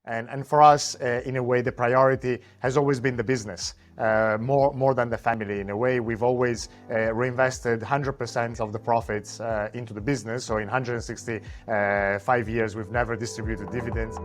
And for us, in a way, the priority has always been the business, more than the family. In a way, we've always reinvested 100% of the profits into the business. So in 165 years, we've never distributed dividends.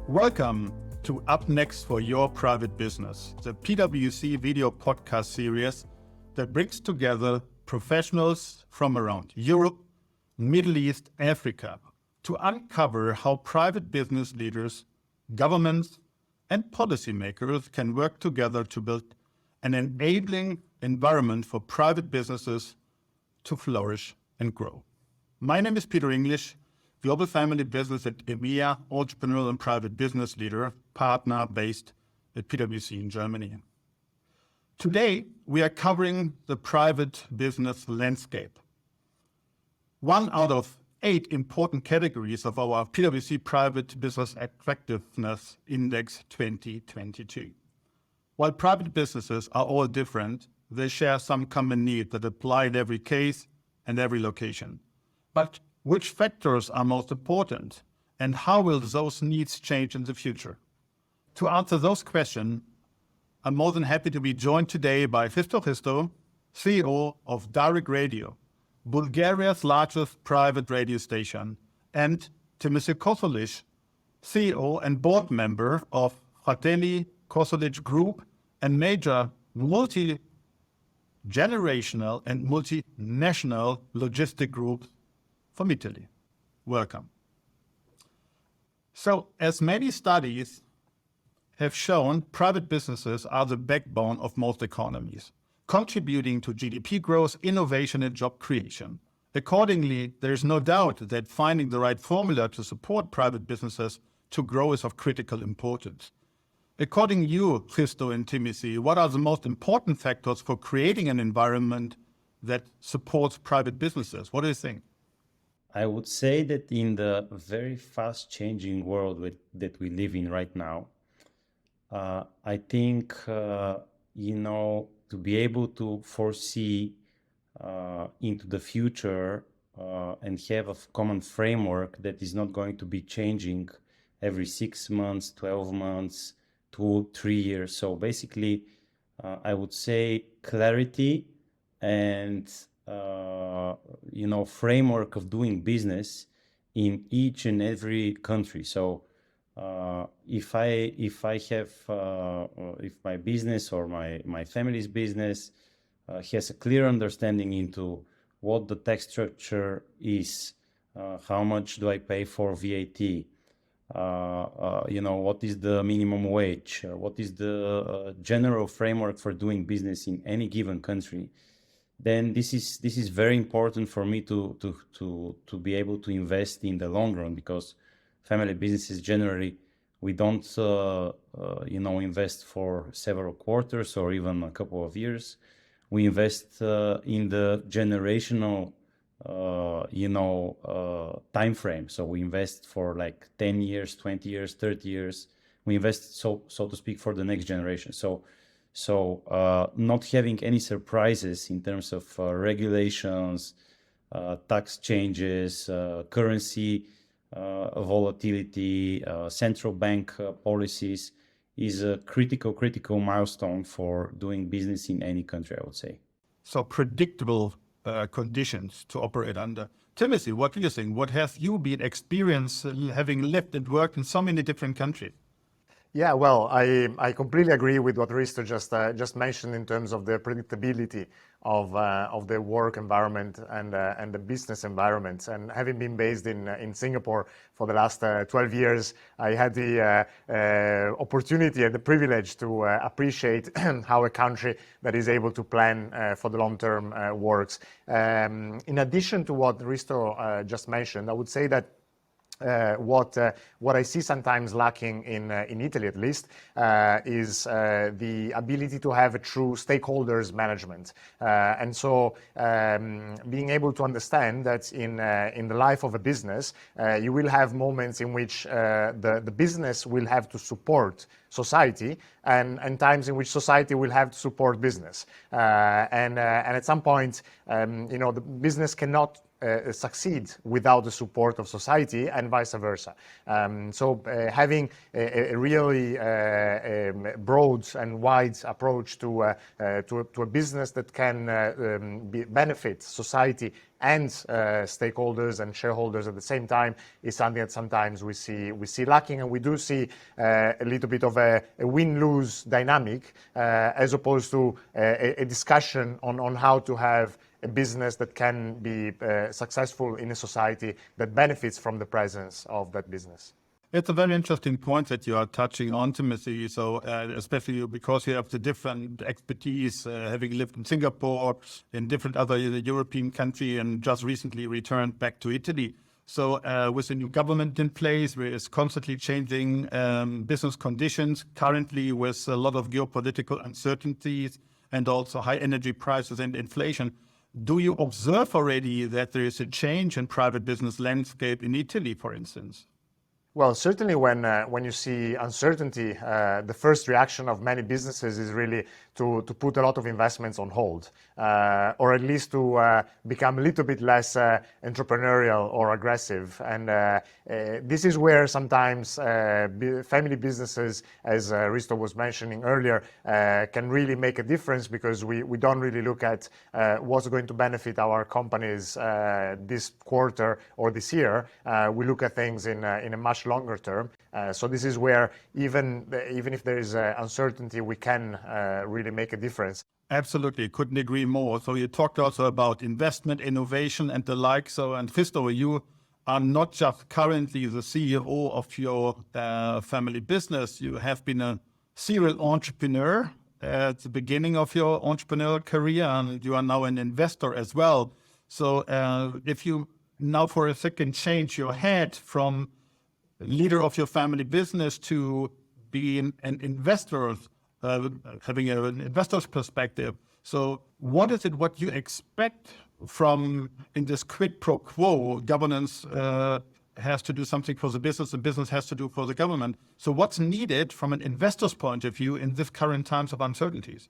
Welcome to Up Next for Your Private Business, the PwC video podcast series that brings together professionals from around Europe, Middle East, Africa to uncover how private business leaders, governments, and policymakers can work together to build an enabling environment for private businesses to flourish and grow. My name is Peter Englisch, Global Family Business at EMEA, Entrepreneurial and Private Business Leader, partner based at PwC in Germany. Today, we are covering the private business landscape. One out of 8 important categories of our PwC Private Business Attractiveness Index 2022. While private businesses are all different, they share some common needs that apply in every case and every location. But which factors are most important, and how will those needs change in the future? To answer those questions, I'm more than happy to be joined today by Hristo Hristov, CEO of Darik Radio, Bulgaria's largest private radio station, and Timothy Cosulich, CEO and board member of Fratelli Cosulich Group, and major multi-generational and multinational logistic group from Italy. Welcome. So, as many studies have shown, private businesses are the backbone of most economies, contributing to GDP growth, innovation, and job creation. Accordingly, there is no doubt that finding the right formula to support private businesses to grow is of critical importance. According to you, Hristo and Timothy, what are the most important factors for creating an environment that supports private businesses? What do you think? I would say that in the very fast changing world that we live in right now, I think, to be able to foresee into the future and have a common framework that is not going to be changing every 6 months, 12 months, 2-3 years. So basically, I would say clarity and framework of doing business in each and every country. So if my business or my family's business has a clear understanding into what the tax structure is, how much do I pay for VAT, what is the minimum wage, what is the general framework for doing business in any given country, then this is very important for me to be able to invest in the long run, because family businesses generally, we don't invest for several quarters or even a couple of years. We invest in the generational time frame. So we invest for like 10 years, 20 years, 30 years. We invest, so to speak, for the next generation. So not having any surprises in terms of regulations, tax changes, currency volatility, central bank policies is a critical milestone for doing business in any country, I would say. So predictable conditions to operate under. Timothy, what do you think? What have you been experienced having lived and worked in so many different countries? Yeah, well, I completely agree with what Hristo just mentioned in terms of the predictability of the work environment and the business environment. And having been based in Singapore for the last 12 years, I had the opportunity and the privilege to appreciate how a country that is able to plan for the long term works. In addition to what Hristo just mentioned, I would say that what I see sometimes lacking in Italy, at least, is the ability to have a true stakeholders management, and so being able to understand that in the life of a business, you will have moments in which the business will have to support society, and times in which society will have to support business, and at some point, the business cannot succeed without the support of society, and vice versa. So having a really broad and wide approach to a business that can benefit society and stakeholders and shareholders at the same time is something that sometimes we see lacking, and we do see a little bit of a win-lose dynamic, as opposed to a discussion on how to have a business that can be successful in a society that benefits from the presence of that business. It's a very interesting point that you are touching on, Timothy. So especially because you have the different expertise, having lived in Singapore, in different other European countries, and just recently returned back to Italy. So with the new government in place, where it's constantly changing business conditions, currently with a lot of geopolitical uncertainties and also high energy prices and inflation, do you observe already that there is a change in private business landscape in Italy, for instance? Well, certainly when you see uncertainty, the first reaction of many businesses is really to put a lot of investments on hold, or at least to become a little bit less entrepreneurial or aggressive. And this is where sometimes family businesses, as Hristo was mentioning earlier, can really make a difference, because we don't really look at what's going to benefit our companies this quarter or this year. We look at things in a much longer term. So this is where even if there is uncertainty, we can really make a difference. Absolutely, couldn't agree more. So you talked also about investment, innovation, and the like. So, and Hristo, you are not just currently the CEO of your family business. You have been a serial entrepreneur at the beginning of your entrepreneurial career, and you are now an investor as well. So if you now for a second change your head from leader of your family business to being an investor, having an investor's perspective. So what is it what you expect from in this quid pro quo? Governance has to do something for the business, and business has to do for the government. So what's needed from an investor's point of view in this current times of uncertainties?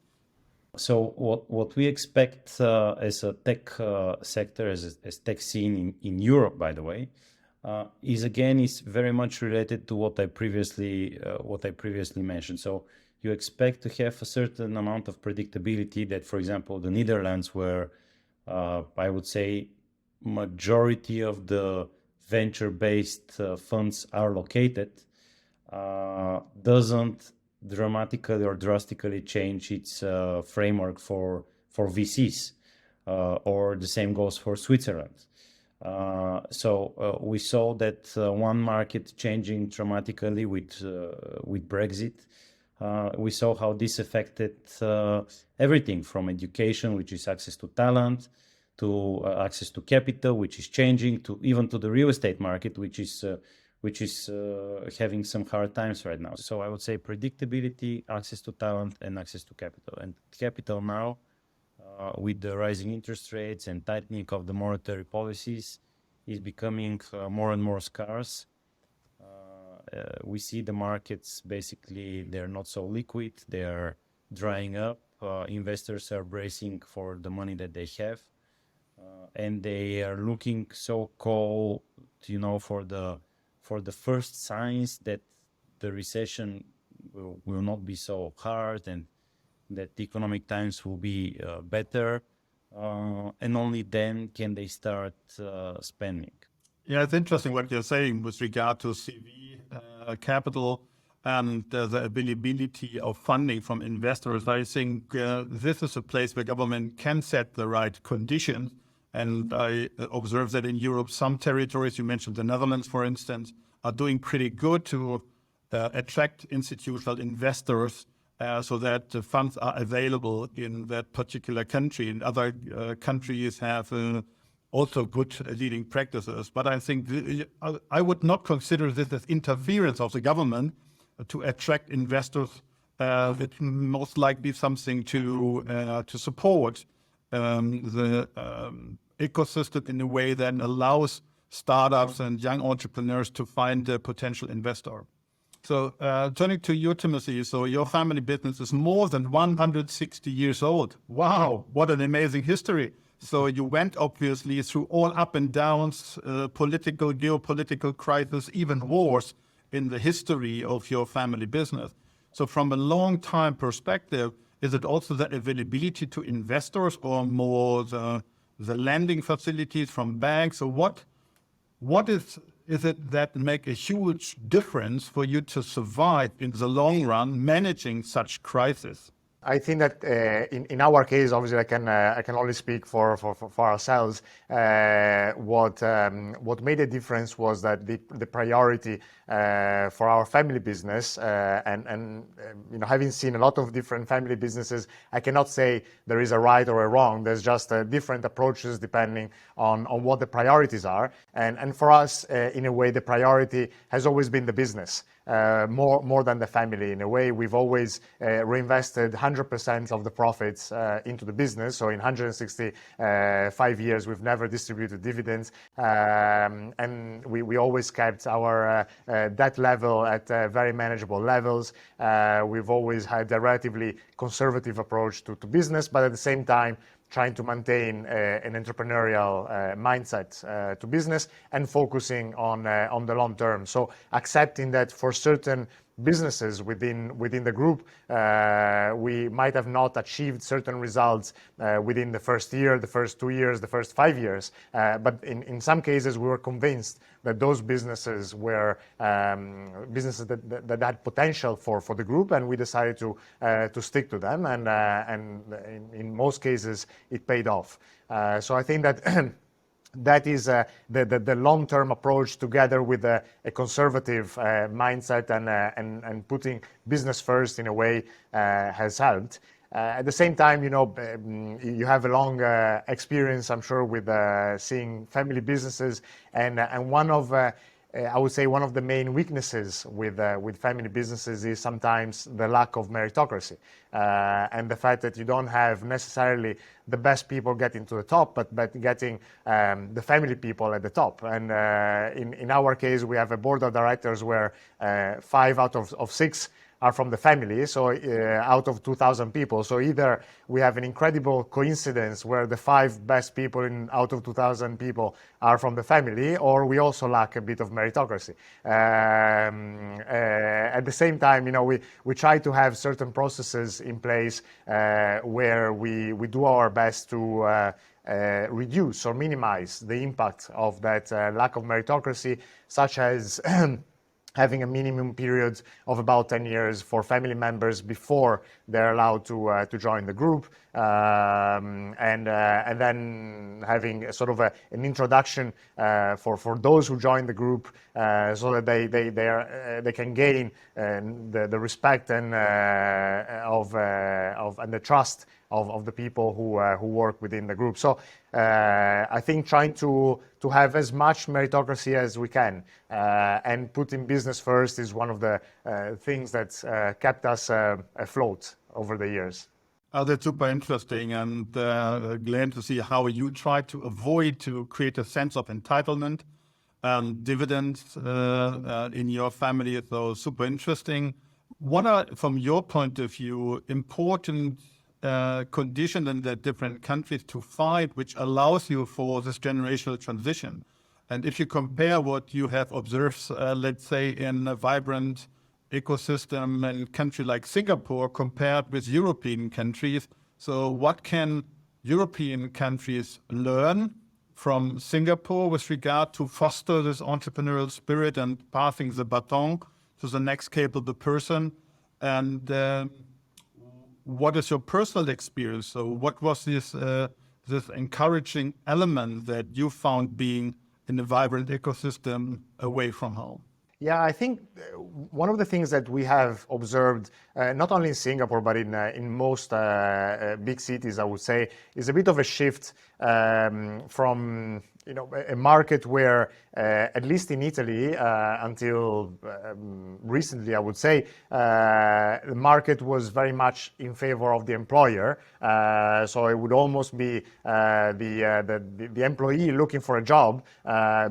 So what we expect as a tech sector, as tech scene in Europe, by the way, is very much related to what I previously mentioned. So you expect to have a certain amount of predictability that, for example, the Netherlands, where I would say majority of the venture-based funds are located, doesn't dramatically or drastically change its framework for VCs, or the same goes for Switzerland. So we saw that one market changing dramatically with Brexit. We saw how this affected everything from education, which is access to talent, to access to capital, which is changing, to even to the real estate market, which is having some hard times right now. So I would say predictability, access to talent, and access to capital. And capital now, with the rising interest rates and tightening of the monetary policies, is becoming more and more scarce. We see the markets, basically, they're not so liquid, they're drying up. Investors are bracing for the money that they have, and they are looking so-called, for the first signs that the recession will not be so hard, and that the economic times will be better, and only then can they start spending. Yeah, it's interesting what you're saying with regard to CV capital and the availability of funding from investors. I think this is a place where government can set the right conditions. And I observe that in Europe, some territories, you mentioned the Netherlands, for instance, are doing pretty good to attract institutional investors, so that the funds are available in that particular country. And other countries have also good leading practices. But I think I would not consider this as interference of the government to attract investors. It's most likely something to support the ecosystem in a way that allows startups and young entrepreneurs to find a potential investor. So turning to you, Timothy, so your family business is more than 160 years old. Wow, what an amazing history. So you went obviously through all up and downs, political, geopolitical crisis, even wars in the history of your family business. So from a long time perspective, is it also the availability to investors or more the lending facilities from banks? So what is it that make a huge difference for you to survive in the long run managing such crisis? I think that in our case, obviously, I can only speak for ourselves. What made a difference was that the priority for our family business, and having seen a lot of different family businesses, I cannot say there is a right or a wrong. There's just different approaches depending on what the priorities are. And for us, in a way, the priority has always been the business. More than the family. In a way, we've always reinvested 100% of the profits into the business. So in 165 years, we've never distributed dividends, and we always kept our debt level at very manageable levels. We've always had a relatively conservative approach to business, but at the same time, trying to maintain an entrepreneurial mindset to business and focusing on the long term. So accepting that for certain businesses within the group, we might have not achieved certain results within the first year, the first 2 years, the first 5 years. But in some cases, we were convinced that those businesses were businesses that had potential for the group, and we decided to stick to them. And in most cases, it paid off. So I think that that is the long-term approach, together with a conservative mindset and putting business first in a way has helped. At the same time, you have a long experience, I'm sure, with seeing family businesses, and one of I would say one of the main weaknesses with family businesses is sometimes the lack of meritocracy, and the fact that you don't have necessarily the best people getting to the top, but getting the family people at the top. And in our case, we have a board of directors where 5 out of 6 are from the family, so out of 2,000 people. So either we have an incredible coincidence where the 5 best people out of 2,000 people are from the family, or we also lack a bit of meritocracy. At the same time, we try to have certain processes in place where we do our best to reduce or minimize the impact of that lack of meritocracy, such as having a minimum period of about 10 years for family members before they're allowed to join the group, and then having a sort of an introduction for those who join the group, so that they can gain the respect and and the trust of the people who work within the group. So I think trying to have as much meritocracy as we can and putting business first is one of the things that's kept us afloat over the years. That's super interesting, and glad to see how you try to avoid to create a sense of entitlement and dividends in your family. So super interesting. What are, from your point of view, important conditions in the different countries to find, which allows you for this generational transition? And if you compare what you have observed, let's say, in a vibrant ecosystem in a country like Singapore compared with European countries, so what can European countries learn from Singapore with regard to foster this entrepreneurial spirit and passing the baton to the next capable person? And what is your personal experience? So what was this encouraging element that you found being in a vibrant ecosystem away from home? Yeah, I think one of the things that we have observed, not only in Singapore, but in most big cities, I would say, is a bit of a shift from a market where, at least in Italy, until recently, I would say, the market was very much in favor of the employer. So it would almost be the employee looking for a job,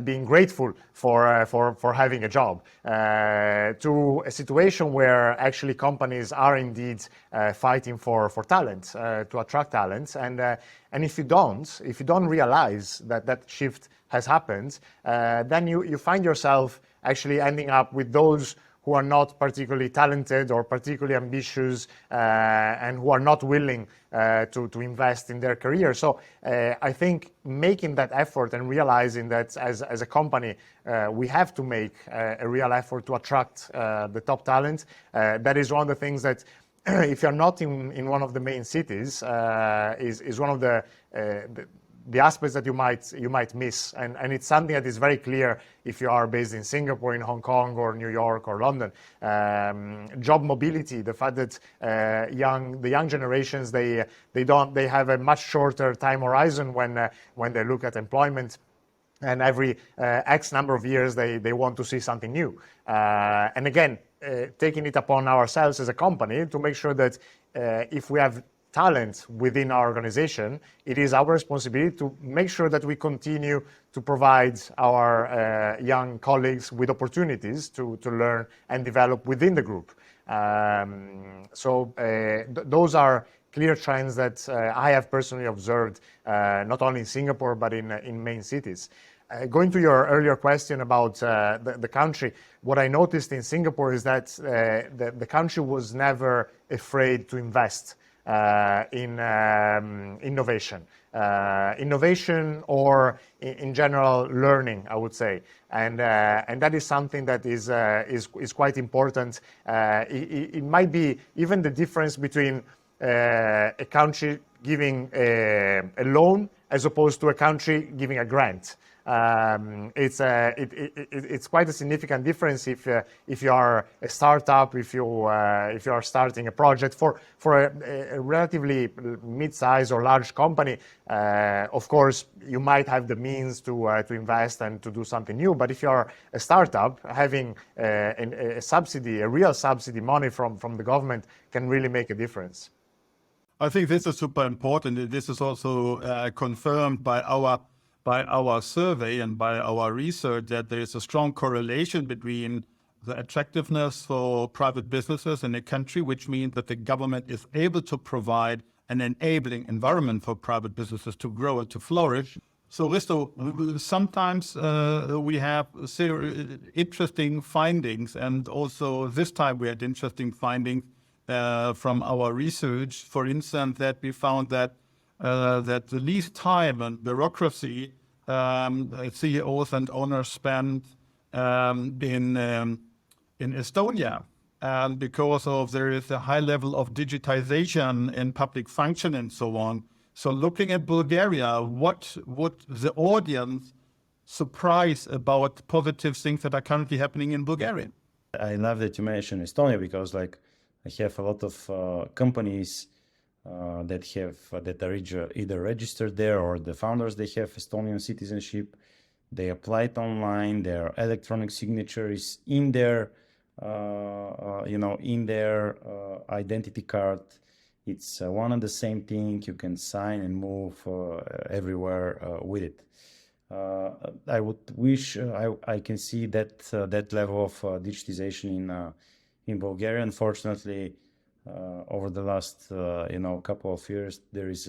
being grateful for having a job, to a situation where actually companies are indeed fighting for talent, to attract talent, and if you don't realize that shift has happened, then you find yourself actually ending up with those who are not particularly talented or particularly ambitious, and who are not willing to invest in their career. So I think making that effort and realizing that as a company, we have to make a real effort to attract the top talent. That is one of the things that, if you're not in one of the main cities, is one of the aspects that you might miss, and it's something that is very clear if you are based in Singapore, in Hong Kong, or New York, or London. Job mobility, the fact that the young generations, they have a much shorter time horizon when they look at employment. And every X number of years, they want to see something new. And again, taking it upon ourselves as a company to make sure that if we have talent within our organization, it is our responsibility to make sure that we continue to provide our young colleagues with opportunities to learn and develop within the group. Those are clear trends that I have personally observed, not only in Singapore, but in main cities. Going to your earlier question about the country, what I noticed in Singapore is that the country was never afraid to invest in innovation. Innovation, or in general learning, I would say, and that is something that is quite important. It might be even the difference between a country giving a loan as opposed to a country giving a grant. It's quite a significant difference if you are a startup, if you are starting a project for a relatively mid-size or large company. Of course, you might have the means to invest and to do something new. But if you are a startup, having a subsidy, a real subsidy money from the government, can really make a difference. I think this is super important. This is also confirmed by our survey and by our research, that there is a strong correlation between the attractiveness for private businesses in a country, which means that the government is able to provide an enabling environment for private businesses to grow and to flourish. So, Hristo, sometimes we have interesting findings, and also this time we had interesting findings from our research. For instance, that we found that the least time and bureaucracy CEOs and owners spend in Estonia, and because of there is a high level of digitization in public function and so on. So looking at Bulgaria, what would the audience surprise about positive things that are currently happening in Bulgaria? I love that you mentioned Estonia, because I have a lot of companies that are either registered there, or the founders, they have Estonian citizenship. They applied online. Their electronic signature is in their identity card. It's one and the same thing. You can sign and move everywhere with it. I would wish I can see that level of digitization in Bulgaria. Unfortunately, over the last couple of years, there is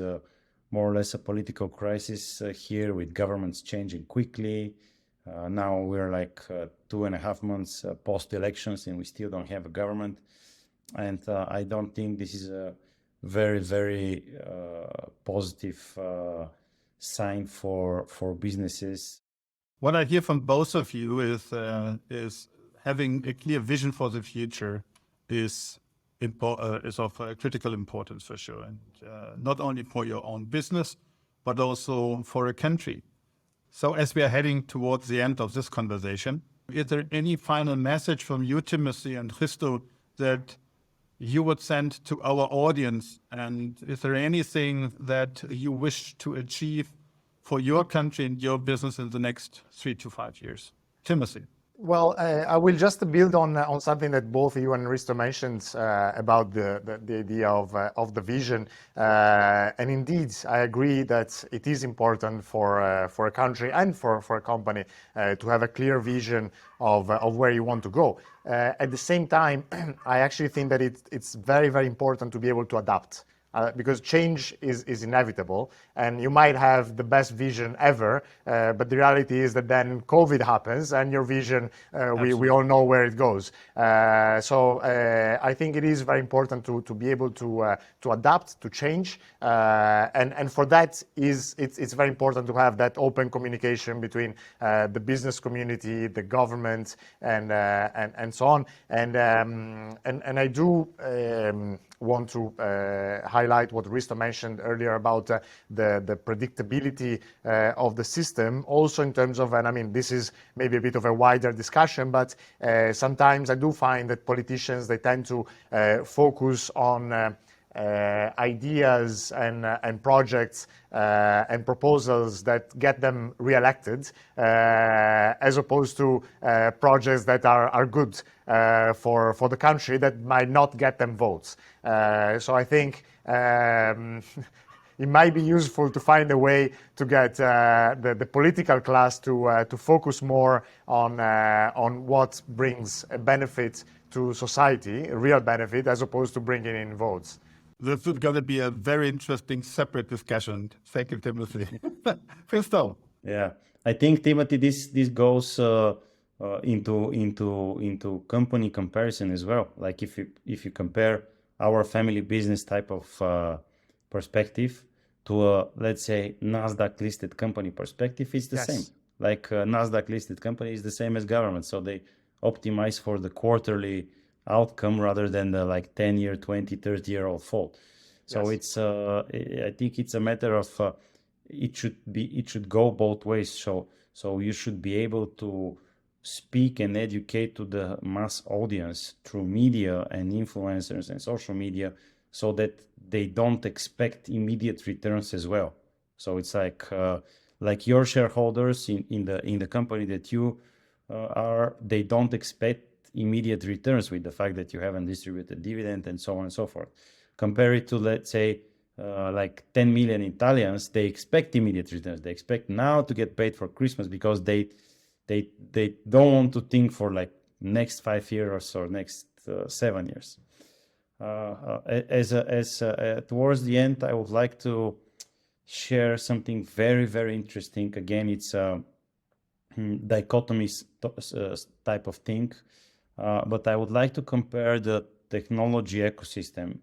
more or less a political crisis here, with governments changing quickly. Now we're 2.5 months post-elections, and we still don't have a government. And I don't think this is a very, very positive sign for businesses. What I hear from both of you is having a clear vision for the future is of critical importance, for sure, and not only for your own business, but also for a country. So as we are heading towards the end of this conversation, Is there any final message from you, Timothy and Hristo, that you would send to our audience? And is there anything that you wish to achieve for your country and your business in the next 3 to 5 years? Timothy. Well, I will just build on something that both you and Hristo mentioned about the idea of the vision. And indeed, I agree that it is important for a country and for a company to have a clear vision of where you want to go. At the same time, I actually think that it's very, very important to be able to adapt. Because change is inevitable, and you might have the best vision ever, but the reality is that then COVID happens, and your vision, we all know where it goes. So I think it is very important to be able to adapt, to change, and for that it's very important to have that open communication between the business community, the government, and so on. And I do want to highlight what Hristo mentioned earlier about the predictability of the system, also in terms of, and I mean, this is maybe a bit of a wider discussion, but sometimes I do find that politicians, they tend to focus on ideas and projects and proposals that get them re-elected, as opposed to projects that are good for the country that might not get them votes. So I think it might be useful to find a way to get the political class to focus more on what brings a benefit to society, a real benefit, as opposed to bringing in votes. This is going to be a very interesting separate discussion. Thank you, Timothy. Hristo. Yeah, I think, Timothy, this goes into company comparison as well. Like if you compare our family business type of perspective to a, let's say, Nasdaq listed company perspective, it's the same. Like Nasdaq listed company is the same as government, so they optimize for the quarterly outcome rather than the like 10-year, 20, 30-year-old fall. So it's I think it's a matter of it should go both ways. So you should be able to speak and educate to the mass audience through media and influencers and social media, so that they don't expect immediate returns as well. So it's like your shareholders in the company that you are, they don't expect immediate returns with the fact that you haven't distributed dividend and so on and so forth. Compare it to, let's say, like 10 million Italians, they expect immediate returns. They expect now to get paid for Christmas because they don't want to think for like next 5 years or next 7 years. Towards the end, I would like to share something very, very interesting. Again, it's dichotomies type of thing. But I would like to compare the technology ecosystem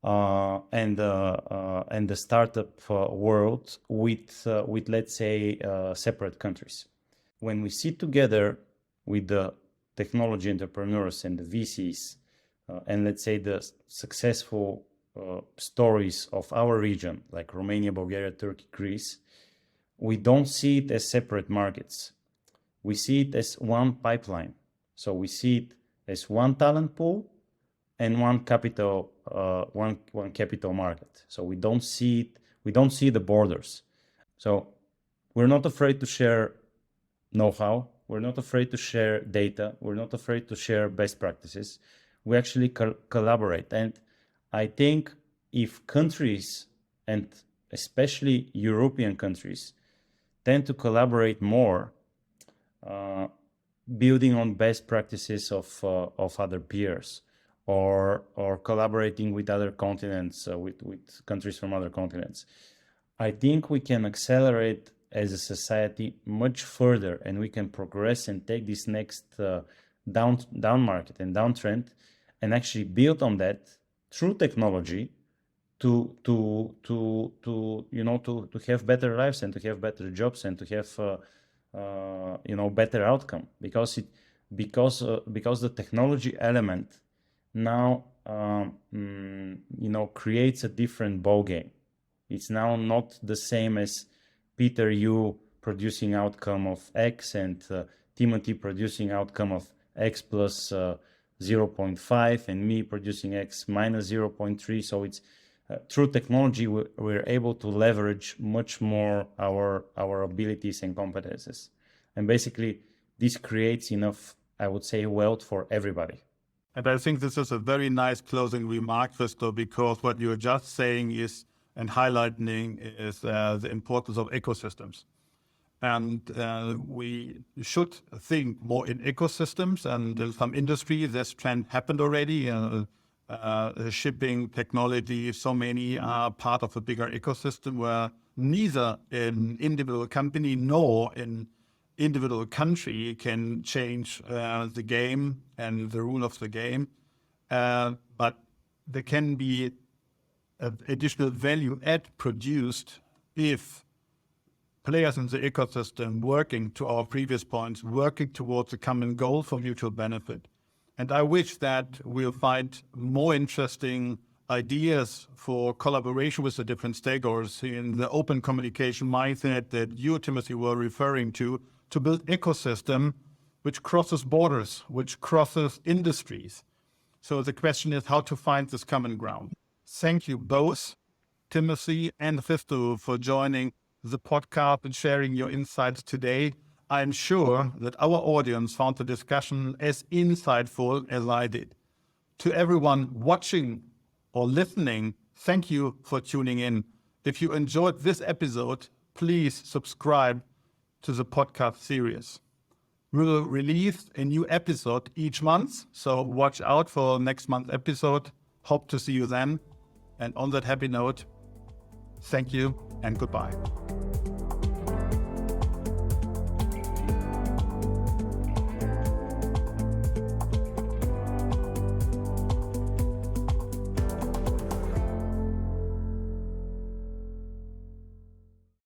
and the startup world with let's say separate countries. When we sit together with the technology entrepreneurs and the VCs, and let's say the successful stories of our region, like Romania, Bulgaria, Turkey, Greece, we don't see it as separate markets. We see it as one pipeline. So we see it as one talent pool and one capital market. So we don't see the borders. So we're not afraid to share know-how. We're not afraid to share data. We're not afraid to share best practices. We actually collaborate. And I think if countries, and especially European countries, tend to collaborate more, building on best practices of other peers, or collaborating with other continents, with countries from other continents, I think we can accelerate as a society much further, and we can progress and take this next down market and downtrend, and actually build on that through technology to have better lives and to have better jobs and to have better outcome, because the technology element now creates a different ball game. It's now not the same as Peter, you producing outcome of X and Timothy producing outcome of X plus 0.5 and me producing X minus 0.3. So it's through technology, we're able to leverage much more our abilities and competences. And basically, this creates enough, I would say, wealth for everybody. And I think this is a very nice closing remark, Hristo, because what you're just saying is, and highlighting is the importance of ecosystems. And we should think more in ecosystems, and in some industry, this trend happened already. Shipping, technology, so many are part of a bigger ecosystem where neither an individual company nor an individual country can change the game and the rule of the game. But there can be additional value add produced if players in the ecosystem working, to our previous points, working towards a common goal for mutual benefit. And I wish that we'll find more interesting ideas for collaboration with the different stakeholders in the open communication mindset that you, Timothy, were referring to build ecosystem which crosses borders, which crosses industries. So the question is how to find this common ground. Thank you both, Timothy and Hristo, for joining the podcast and sharing your insights today. I'm sure that our audience found the discussion as insightful as I did. To everyone watching or listening, thank you for tuning in. If you enjoyed this episode, please subscribe to the podcast series. We will release a new episode each month, so watch out for next month's episode. Hope to see you then. And on that happy note, thank you and goodbye.